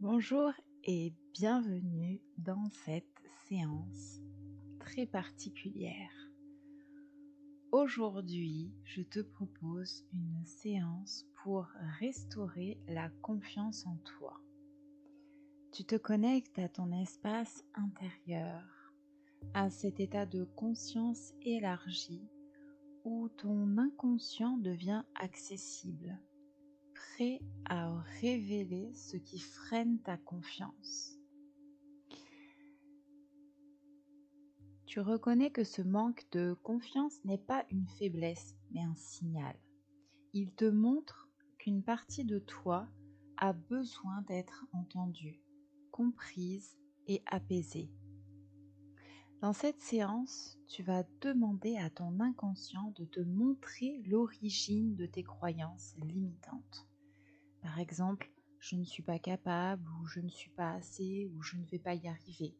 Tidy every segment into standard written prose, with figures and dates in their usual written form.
Bonjour et bienvenue dans cette séance très particulière. Aujourd'hui, je te propose une séance pour restaurer la confiance en toi. Tu te connectes à ton espace intérieur, à cet état de conscience élargi où ton inconscient devient accessible, prêt à révéler ce qui freine ta confiance. Tu reconnais que ce manque de confiance n'est pas une faiblesse, mais un signal. Il te montre qu'une partie de toi a besoin d'être entendue, comprise et apaisée. Dans cette séance, tu vas demander à ton inconscient de te montrer l'origine de tes croyances limitantes. Par exemple, je ne suis pas capable, ou je ne suis pas assez, ou je ne vais pas y arriver.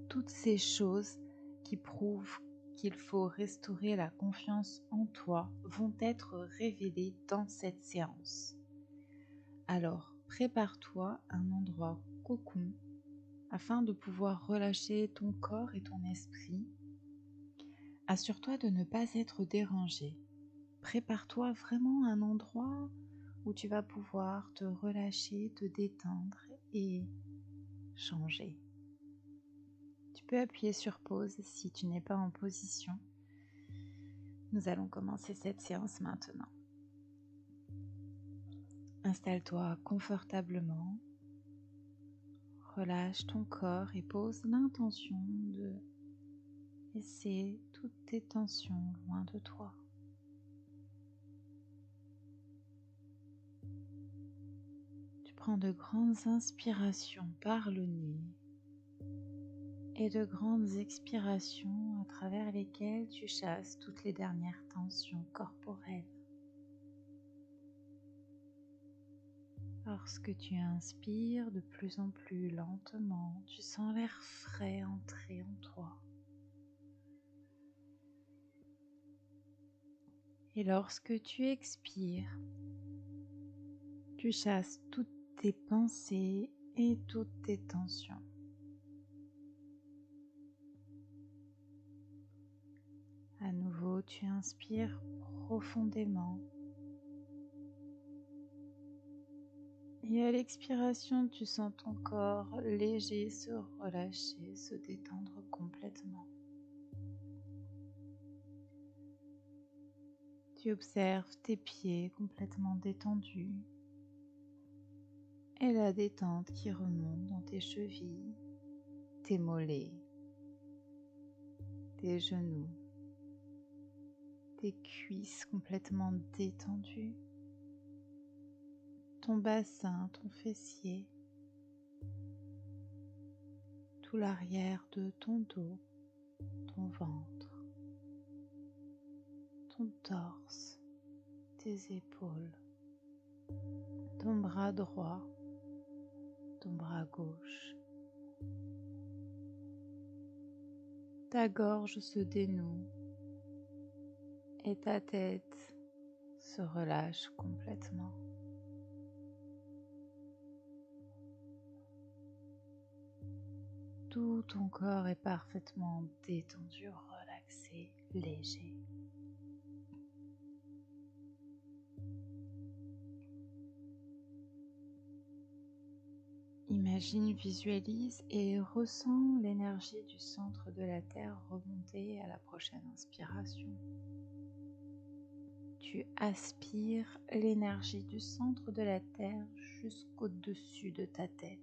Toutes ces choses qui prouvent qu'il faut restaurer la confiance en toi vont être révélées dans cette séance. Alors, prépare-toi un endroit cocon afin de pouvoir relâcher ton corps et ton esprit. Assure-toi de ne pas être dérangé. Prépare-toi vraiment un endroit où tu vas pouvoir te relâcher, te détendre et changer. Tu peux appuyer sur pause si tu n'es pas en position. Nous allons commencer cette séance maintenant. Installe-toi confortablement, relâche ton corps et pose l'intention de laisser toutes tes tensions loin de toi. Tu prends de grandes inspirations par le nez et de grandes expirations à travers lesquelles tu chasses toutes les dernières tensions corporelles. Lorsque tu inspires de plus en plus lentement, tu sens l'air frais entrer en toi. Et lorsque tu expires, tu chasses toutes tes pensées et toutes tes tensions. À nouveau, tu inspires profondément. Et à l'expiration, tu sens ton corps léger se relâcher, se détendre complètement. Tu observes tes pieds complètement détendus et la détente qui remonte dans tes chevilles, tes mollets, tes genoux, tes cuisses complètement détendues, ton bassin, ton fessier, tout l'arrière de ton dos, ton ventre, ton torse, tes épaules, ton bras droit, ton bras gauche. Ta gorge se dénoue et ta tête se relâche complètement. Tout ton corps est parfaitement détendu, relaxé, léger. Imagine, visualise et ressens l'énergie du centre de la Terre remonter à la prochaine inspiration. Tu aspires l'énergie du centre de la Terre jusqu'au-dessus de ta tête.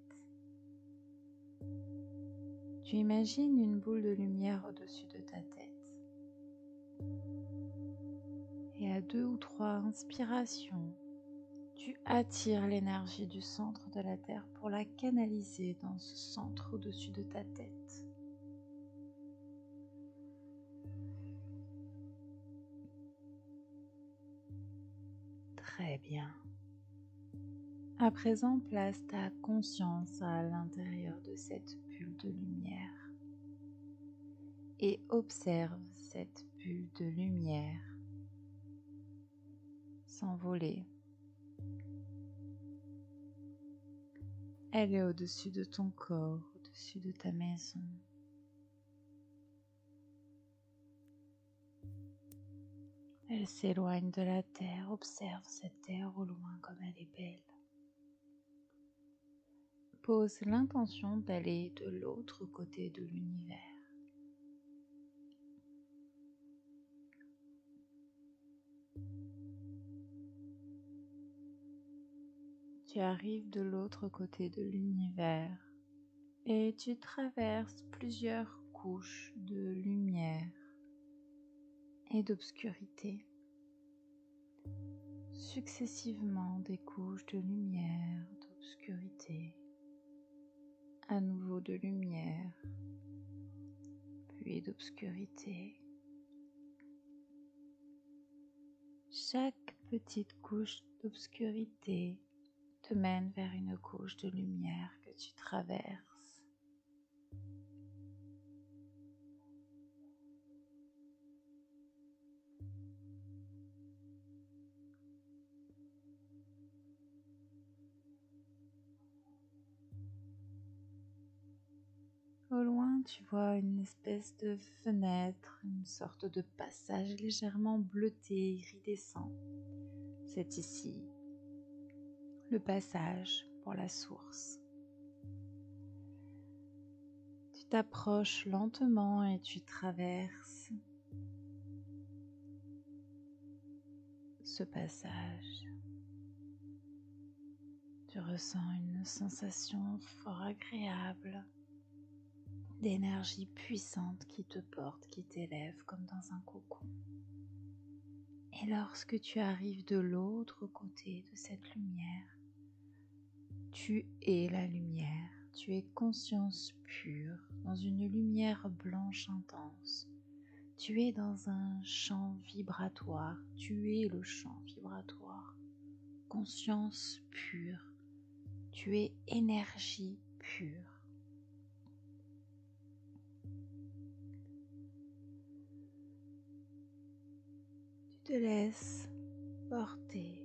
Tu imagines une boule de lumière au-dessus de ta tête. Et à 2 ou 3 inspirations, tu attires l'énergie du centre de la Terre pour la canaliser dans ce centre au-dessus de ta tête. Très bien. À présent, place ta conscience à l'intérieur de cette bulle de lumière et observe cette bulle de lumière s'envoler Elle est au-dessus de ton corps, au-dessus de ta maison. Elle s'éloigne de la terre, observe cette terre au loin comme elle est belle. Pose l'intention d'aller de l'autre côté de l'univers. Tu arrives de l'autre côté de l'univers et tu traverses plusieurs couches de lumière et d'obscurité. Successivement des couches de lumière, d'obscurité, à nouveau de lumière, puis d'obscurité. Chaque petite couche d'obscurité te mène vers une couche de lumière que tu traverses. Au loin, tu vois une espèce de fenêtre, une sorte de passage légèrement bleuté, iridescent. C'est ici le passage pour la source. Tu t'approches lentement et tu traverses ce passage. Tu ressens une sensation fort agréable d'énergie puissante qui te porte, qui t'élève comme dans un cocon. Et lorsque tu arrives de l'autre côté de cette lumière, tu es la lumière, tu es conscience pure dans une lumière blanche intense. Tu es dans un champ vibratoire, tu es le champ vibratoire. Conscience pure, tu es énergie pure. Tu te laisses porter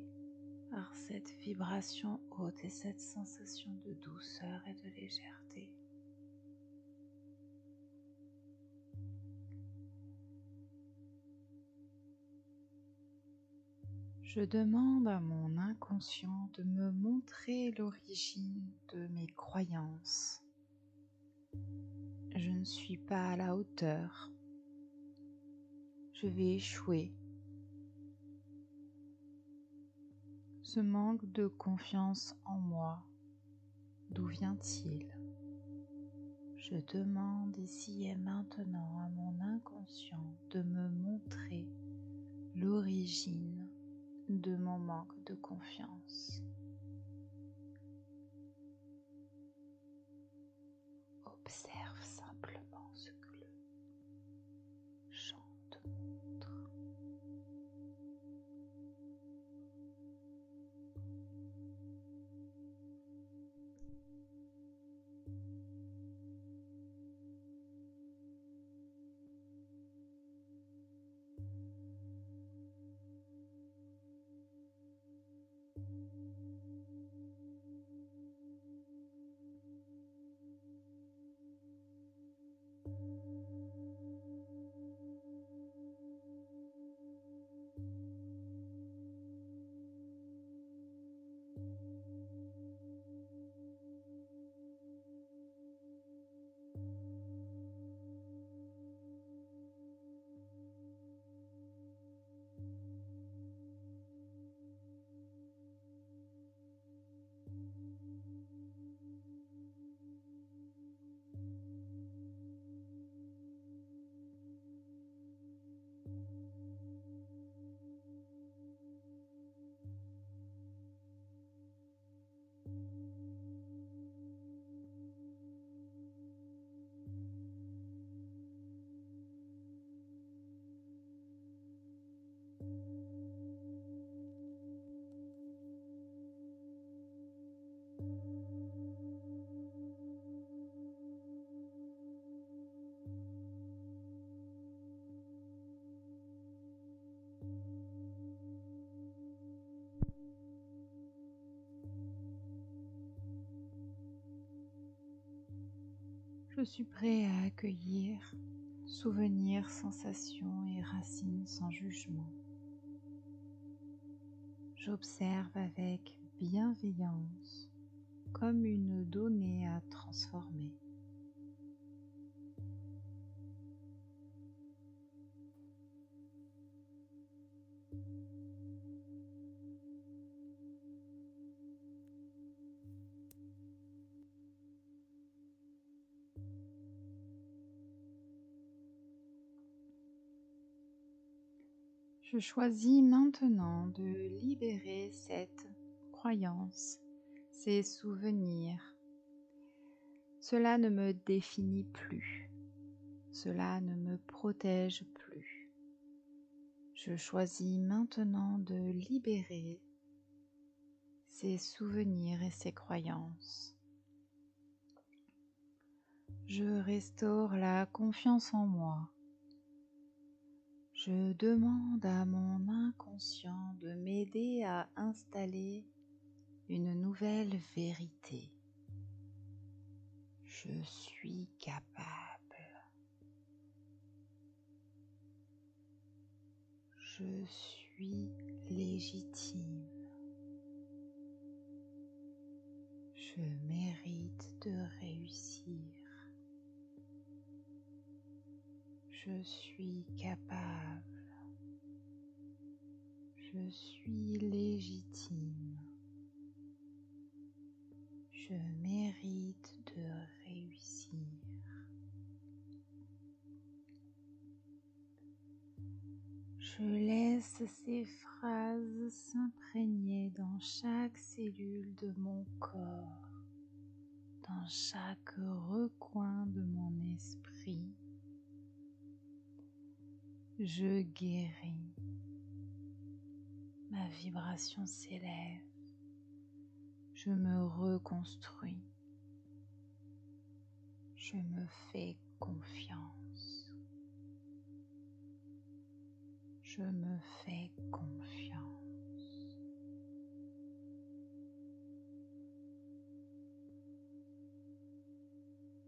par cette vibration haute et cette sensation de douceur et de légèreté. Je demande à mon inconscient de me montrer l'origine de mes croyances. Je ne suis pas à la hauteur. Je vais échouer. Ce manque de confiance en moi, d'où vient-il ? Je demande ici et maintenant à mon inconscient de me montrer l'origine de mon manque de confiance. Observe simplement ce que le chant te montre. Je suis prêt à accueillir souvenirs, sensations et racines sans jugement. J'observe avec bienveillance comme une donnée à transformer. Je choisis maintenant de libérer cette croyance, ces souvenirs. Cela ne me définit plus, cela ne me protège plus. Je choisis maintenant de libérer ces souvenirs et ces croyances. Je restaure la confiance en moi. Je demande à mon inconscient de m'aider à installer une nouvelle vérité. Je suis capable. Je suis légitime. Je mérite de réussir. Je suis capable. Je suis légitime. Je mérite de réussir. Je laisse ces phrases s'imprégner dans chaque cellule de mon corps, dans chaque recoin de mon esprit. Je guéris. Ma vibration s'élève. Je me reconstruis. Je me fais confiance. Je me fais confiance.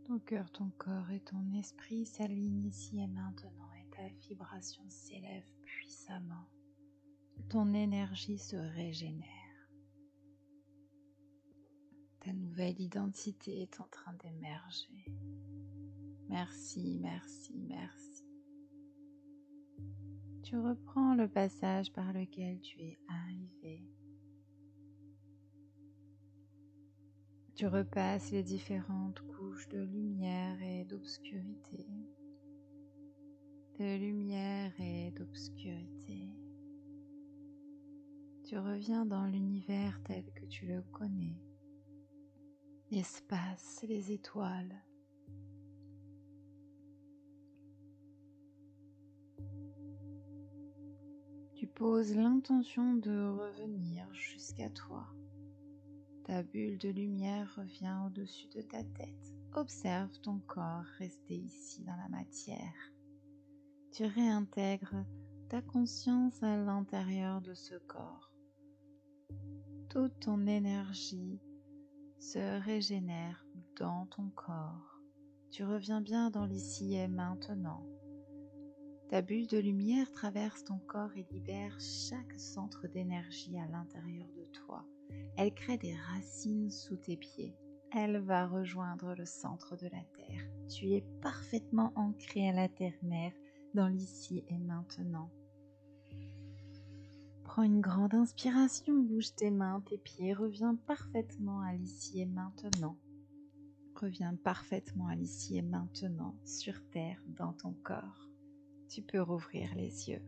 Ton cœur, ton corps et ton esprit s'alignent ici et maintenant et ta vibration s'élève puissamment. Ton énergie se régénère. Ta nouvelle identité est en train d'émerger. Merci, merci, merci. Tu reprends le passage par lequel tu es arrivé. Tu repasses les différentes couches de lumière et d'obscurité. De lumière et d'obscurité. Tu reviens dans l'univers tel que tu le connais. L'espace, les étoiles. Tu poses l'intention de revenir jusqu'à toi. Ta bulle de lumière revient au-dessus de ta tête. Observe ton corps rester ici dans la matière. Tu réintègres ta conscience à l'intérieur de ce corps. Toute ton énergie se régénère dans ton corps. Tu reviens bien dans l'ici et maintenant. Ta bulle de lumière traverse ton corps et libère chaque centre d'énergie à l'intérieur de toi. Elle crée des racines sous tes pieds. Elle va rejoindre le centre de la Terre. Tu es parfaitement ancré à la Terre-Mère dans l'ici et maintenant. Prends une grande inspiration, bouge tes mains, tes pieds, reviens parfaitement à l'ici et maintenant. Reviens parfaitement à l'ici et maintenant, sur Terre, dans ton corps. Tu peux rouvrir les yeux.